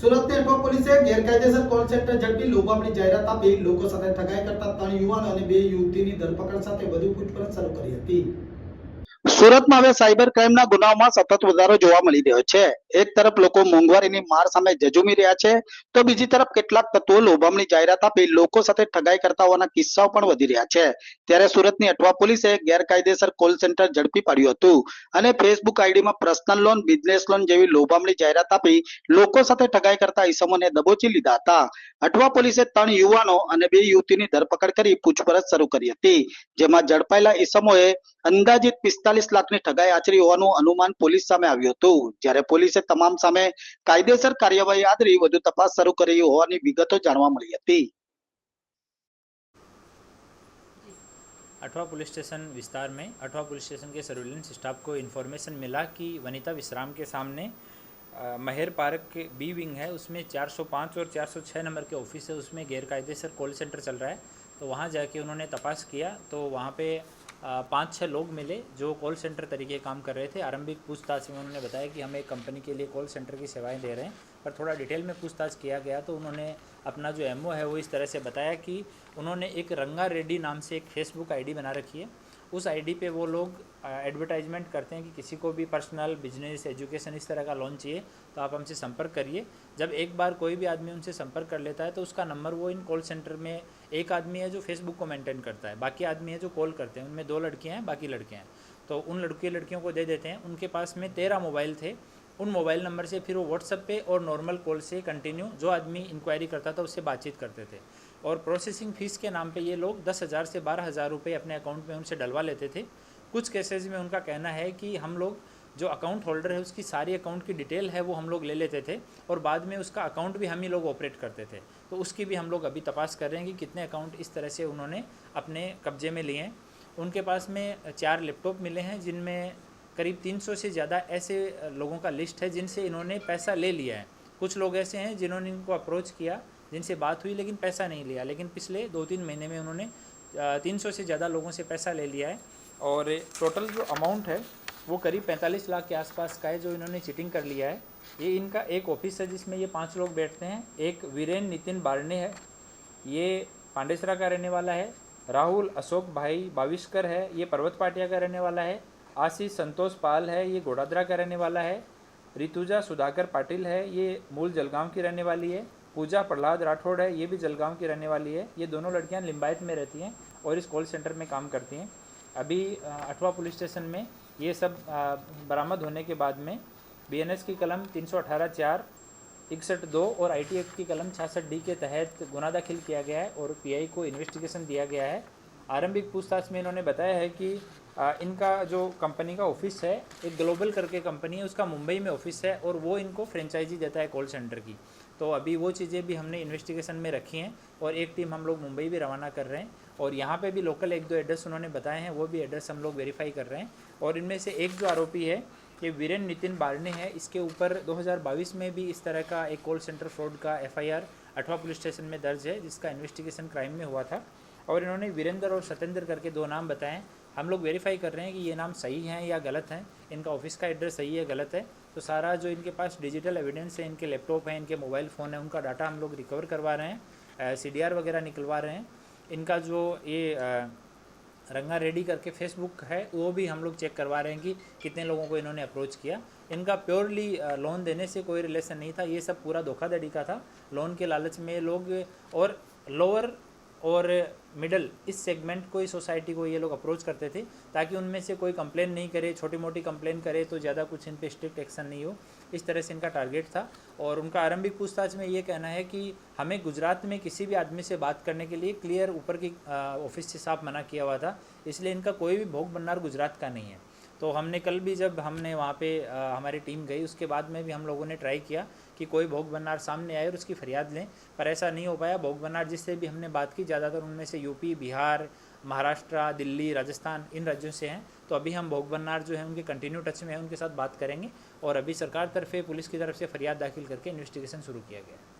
સુરતની અઠવા પોલીસે ગેરકાયદેસર કોલ સેન્ટર ઝડપી લોભામણી જાહેરાત આપી લોકો સાથે ઠગાઈ કરતા 3 યુવાનો અને 2 યુવતીની ધરપકડ સાથે વધુ પૂછપરછ શરૂ કરી હતી। સુરતમાં હવે સાયબર ક્રાઇમના ગુનાઓમાં સતત વધારો જોવા મળી રહ્યો છે। એક તરફ લોકો મોંઘવારીની માર સામે ઝઝૂમી રહ્યા છે, તો બીજી તરફ કેટલાક તત્વો લોભામણી જાહેરાત આપી લોકો સાથે ઠગાઈ કરતા હોવાના કિસ્સાઓ પણ વધી રહ્યા છે। ત્યારે સુરતની અઠવા પોલીસે ગેરકાયદેસર કોલ સેન્ટર ઝડપી પાડ્યું હતું અને ફેસબુક આઈડીમાં પર્સનલ લોન, બિઝનેસ લોન જેવી લોભામણી જાહેરાત આપી લોકો સાથે ઠગાઈ કરતા ઇસમોને દબોચી લીધા હતા। અઠવા પોલીસે 3 યુવાનો અને 2 યુવતીની ધરપકડ કરી પૂછપરછ શરૂ કરી હતી, જેમાં ઝડપાયેલા ઇસમોએ અંદાજિત 45 લાખની ઠગાઈ આચરી હોવાનું અનુમાન પોલીસ સામે આવ્યું હતું। જ્યારે પોલીસે તમામ સામે કાયદેસર કાર્યવાહી આદરી વધુ તપાસ શરૂ કરી હોવાની વિગતો જાણવા મળી હતી। अठवा पुलिस स्टेशन विस्तार में अठवा पुलिस स्टेशन के सर्विलेंस स्टाफ को इन्फॉर्मेशन मिला कि वनिता विश्राम के सामने महर पार्क के बी विंग है, उसमें 405 और 406 नंबर के ऑफिस है, उसमें गैरकायदेसर कॉल सेंटर चल रहा है। तो वहाँ जाके उन्होंने तपास किया तो वहाँ पे 5-6 लोग मिले जो कॉल सेंटर तरीके काम कर रहे थे। आरंभिक पूछताछ में उन्होंने बताया कि हम एक कंपनी के लिए कॉल सेंटर की सेवाएं दे रहे हैं, पर थोड़ा डिटेल में पूछताछ किया गया तो उन्होंने अपना जो एमओ है वो इस तरह से बताया कि उन्होंने एक रंगा रेड्डी नाम से एक फेसबुक आईडी बना रखी है। उस आईडी पे वो लोग एडवर्टाइजमेंट करते हैं कि किसी को भी पर्सनल, बिजनेस, एजुकेशन इस तरह का लोन चाहिए तो आप हमसे संपर्क करिए। जब एक बार कोई भी आदमी उनसे संपर्क कर लेता है तो उसका नंबर वो इन कॉल सेंटर में, एक आदमी है जो फेसबुक को मेंटेन करता है, बाकी आदमी है जो कॉल करते हैं, उनमें 2 लड़कियां हैं, बाकी लड़के हैं, तो उन लड़कियों को दे देते हैं। उनके पास में 13 मोबाइल थे। उन मोबाइल नंबर से फिर वो व्हाट्सएप पे और नॉर्मल कॉल से कंटिन्यू जो आदमी इंक्वायरी करता था उससे बातचीत करते थे। और प्रोसेसिंग फ़ीस के नाम पे ये लोग 10,000 से 12,000 रुपये अपने अकाउंट में उनसे डलवा लेते थे। कुछ केसेज में उनका कहना है कि हम लोग जो अकाउंट होल्डर है उसकी सारी अकाउंट की डिटेल है वो हम लोग ले लेते थे और बाद में उसका अकाउंट भी हम ही लोग ऑपरेट करते थे। तो उसकी भी हम लोग अभी तपास कर रहे हैं कि कितने अकाउंट इस तरह से उन्होंने अपने कब्जे में लिए हैं। उनके पास में 4 लैपटॉप मिले हैं जिनमें करीब 300 से ज़्यादा ऐसे लोगों का लिस्ट है जिनसे इन्होंने पैसा ले लिया है। कुछ लोग ऐसे हैं जिन्होंने इनको अप्रोच किया, जिनसे बात हुई लेकिन पैसा नहीं लिया, लेकिन पिछले 2-3 महीने में उन्होंने 300 से ज़्यादा लोगों से पैसा ले लिया है। और टोटल जो अमाउंट है वो करीब 45 लाख के आसपास का है जो इन्होंने चीटिंग कर लिया है। ये इनका एक ऑफिस है जिसमें ये 5 लोग बैठते हैं। एक वीरेन नितिन बारने है, ये पांडेसरा का रहने वाला है। राहुल अशोक भाई बाविस्कर है, ये पर्वत पाटिया का रहने वाला है। आशीष संतोष पाल है, ये गोडादरा का रहने वाला है। ऋतुजा सुधाकर पाटिल है, ये मूल जलगांव की रहने वाली है। पूजा प्रहलाद राठौड़ है, ये भी जलगांव की रहने वाली है। ये दोनों लड़कियां लिम्बायत में रहती हैं और इस कॉल सेंटर में काम करती हैं। अभी अठवा पुलिस स्टेशन में ये सब बरामद होने के बाद में बीएनएस की कलम 318(4), 61(2) और आईटी एक्ट की कलम 66D के तहत गुना दाखिल किया गया है और पीआई को इन्वेस्टिगेशन दिया गया है। आरंभिक पूछताछ में इन्होंने बताया है कि इनका जो कंपनी का ऑफिस है, एक ग्लोबल करके कंपनी है, उसका मुंबई में ऑफिस है और वो इनको फ्रेंचाइजी देता है कॉल सेंटर की। तो अभी वो चीज़ें भी हमने इन्वेस्टिगेशन में रखी हैं और एक टीम हम लोग मुंबई भी रवाना कर रहे हैं और यहाँ पे भी लोकल 1-2 एड्रेस उन्होंने बताए हैं, वो भी एड्रेस हम लोग वेरीफाई कर रहे हैं। और इनमें से एक जो आरोपी है ये वीरेन नितिन बारने है, इसके ऊपर 2022 में भी इस तरह का एक कॉल सेंटर फ्रॉड का एफआईआर अठवा पुलिस स्टेशन में दर्ज है, जिसका इन्वेस्टिगेशन क्राइम में हुआ था। और इन्होंने वीरेंद्र और सत्येंद्र करके 2 नाम बताएं। हम लोग वेरीफाई कर रहे हैं कि ये नाम सही हैं या गलत हैं, इनका ऑफिस का एड्रेस सही है गलत है। तो सारा जो इनके पास डिजिटल एविडेंस है, इनके लैपटॉप हैं, इनके मोबाइल फ़ोन है, उनका डाटा हम लोग रिकवर करवा रहे हैं, सीडीआर वगैरह निकलवा रहे हैं। इनका जो ये रंगा रेड्डी करके फेसबुक है वो भी हम लोग चेक करवा रहे हैं कि कितने लोगों को इन्होंने अप्रोच किया। इनका प्योरली लोन देने से कोई रिलेशन नहीं था, ये सब पूरा धोखाधड़ी का था। लोन के लालच में लोग और लोअर और मिडल इस सेगमेंट को, इस सोसाइटी को ये लोग अप्रोच करते थे ताकि उनमें से कोई कंप्लेन नहीं करे, छोटी मोटी कंप्लेन करे तो ज़्यादा कुछ इन पे स्ट्रिक्ट एक्शन नहीं हो, इस तरह से इनका टारगेट था। और उनका आरंभिक पूछताछ में ये कहना है कि हमें गुजरात में किसी भी आदमी से बात करने के लिए क्लियर ऊपर की ऑफिस से साफ मना किया हुआ था, इसलिए इनका कोई भी भोग बननार गुजरात का नहीं है। तो हमने कल भी जब हमने वहाँ पे हमारी टीम गई उसके बाद में भी हम लोगों ने ट्राई किया कि कोई भोग बननार सामने आए और उसकी फरियाद लें, पर ऐसा नहीं हो पाया। भोग बननार जिससे भी हमने बात की ज़्यादातर उनमें से यूपी, बिहार, महाराष्ट्र, दिल्ली, राजस्थान इन राज्यों से हैं। तो अभी हम भोग बननार जो है उनके कंटिन्यू टच में है, उनके साथ बात करेंगे और अभी सरकार तरफे पुलिस की तरफ से फरियाद दाखिल करके इन्वेस्टिगेशन शुरू किया गया है।